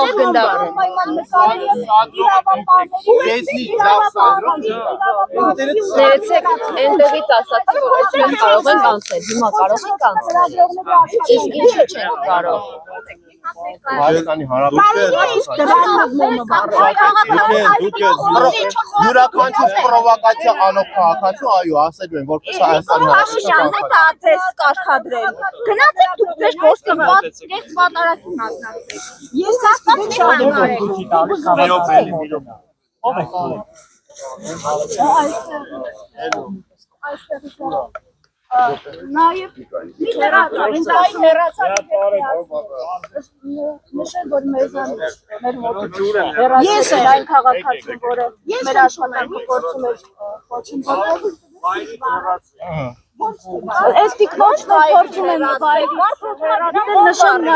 ով գնդար է։ Ներեցեք, այնտեղից ասացի, որ այսպես կարող ենք անցնել, հիմա կարող ենք անցնել, իսկ ինչը չենք կարող։ Յուրաքանչյուր պրովոկացիա անող քաղաքացու այո ասելու են որպես Հայաստանի Փաշինյանն է դա ձեզ կարգադրել։ Գնացեք դուք ձեր գործին պատարակի մասնակցեք։ Ես ասած չեմ արել։ Նաև մի հեռացա նշել որ մեզանից մեր մոտեցում ես էլ այն քաղաքացին որը մեր աշխատանքը գործում էր ոչինչ Այս տիկնոջ փորձում եմ նվայել, նշան նա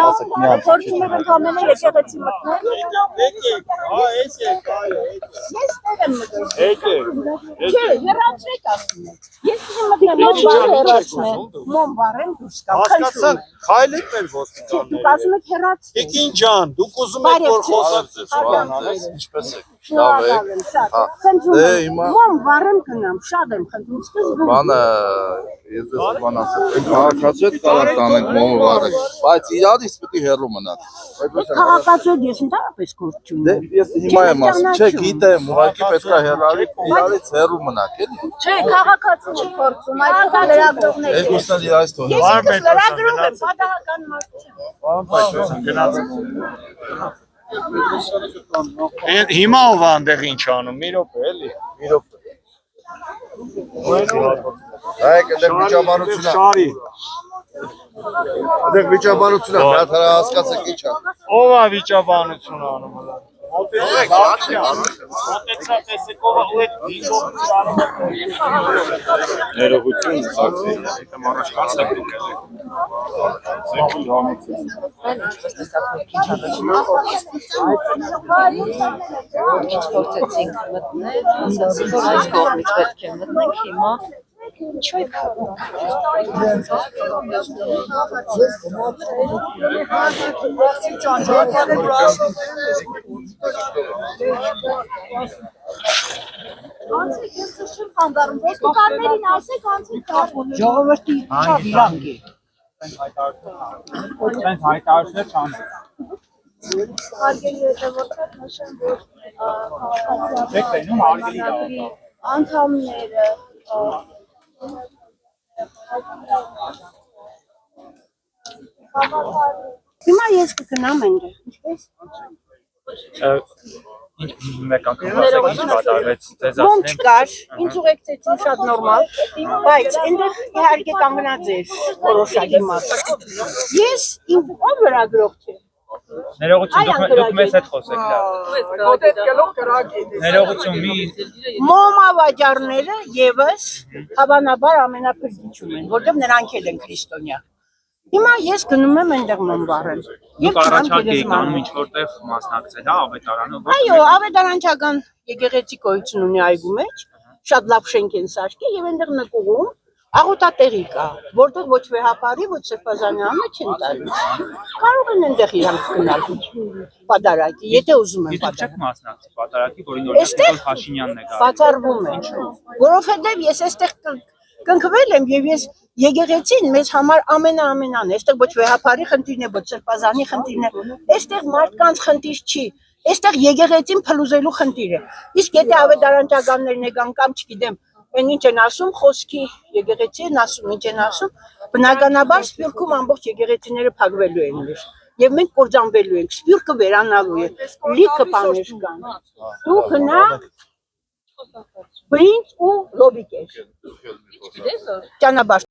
փորձում եմ ընդամենը եկեղեցի մտնել։ Ես տեղ եմ մտել։ Չէ, հեռացրեք ասում եմ։ Ես մտնել հեռացնեմ, մոմ վառեմ դուրս կամ Հասկացան, խայլեք մեր ոստիկանները։ դուք ասում եք հեռաց։ Տիկին ջան, դուք ուզում եք որ խոսացես, ինչպես եք։ Լավ եմ, շատ։ Խնդրում մոմ վառեմ գնամ, շատ եմ խնդրում, սկզբում։ Բանը ես բան ասեմ քաղաքացու հետ կարող տանենք մոմը վառել բայց իրարից պիտի հեռու մնաք Քաղաքացու հետ ես ընդհանրապես գործ չունեմ դե ես հիմա եմ ասում չէ գիտեմ ուղղակի պետք է հեռարի իրարից հեռու մնաք էլի Չէ քաղաքացու չի փորձում այդ լրագրողներ ես ոստալ իրարից թող ես լրագրող եմ պատահական մարդ չեմ Հիմա ով այնտեղ ինչ անում, մի րոպե էլի Հայք դեռ վիճաբանությունն է Շարի Դեռ վիճաբանությունն է հատ հասկացեք ի՞նչ է Ով է վիճաբանություն անում հələ Մոտեցա տեսեք ով է ու այդ վիզով Ներողություն սակսի Այդեմ առաջ կարծեք դուք եք Ինչպես տեսակ մի քիչ առաջ փորձեցինք մտնել, ասացին, որ այս կողմից պետք է մտնենք, հիմա չեք Անցեք ես չեմ խանգարում ոստիկաններին ասեք անցեք Ժողովրդի շատ իրանք է Այդպես հայտարարել չան Հարգելի հետևորդներ նշեմ որ Չեկտենում հարգելի անդամները Հիմա ես կգնամ այնտեղ ինչպես Մեկ անգամ ասեք ինչ կատարվեց ձեզ Ոնց կար, ինձ ուղեկցեցին շատ նորմալ, բայց այնտեղ իհարկե կանգնած էր որոշակի մաս։ Ես իմ ով լրագրող չէ։ Ներողություն, դուք մեզ հետ խոսեք Ներողություն, մի Մոմավաճառները եւս հավանաբար ամենափրկիչում են, որտեղ նրանք էլ են քրիստոնյա։ Հիմա ես գնում եմ այնտեղ մոմ վառել։ Դուք առաջարկ եք անում ինչ-որտեղ մասնակցել, հա, ավետարանը Այո, ավետարանչական եկեղեցի գոյություն ունի այգու մեջ, շատ լավ շենք են սարքել եւ այնտեղ նկուղում աղոթատեղի կա, որտեղ ոչ վեհապարի, ոչ Սրբազանյանը չեն տալիս։ Կարող են այնտեղ իրանք գնալ պատարակի, եթե ուզում են Դուք չեք պատարակ։ մասնակցել պատարակի, որին օրինակ Փաշինյանն է գալիս Բացառվում է, որովհետեւ ես այստեղ կնքվել եմ եւ ես եկեղեցին մեզ համար ամենան, այստեղ ոչ վեհապարի խնդիրն է, ոչ Սրբազանի խնդիրն է, այստեղ մարդկանց խնդիր չի, այստեղ եկեղեցին փլուզելու խնդիր է։ Իսկ եթե ավետարանչականներն եկան կամ չգիտեմ, այն ինչ են ասում, խոսքի եկեղեցի են ասում, ինչ են ասում, բնականաբար Սփյուռքում ամբողջ եկեղեցիները փակվելու են մեր։ Եվ մենք կործանվելու ենք, Սփյուռքը վերանալու է, լիքը բաներ կան։ Դու գնա Բրինջ ու լոբիկեր։ Ճանապարհ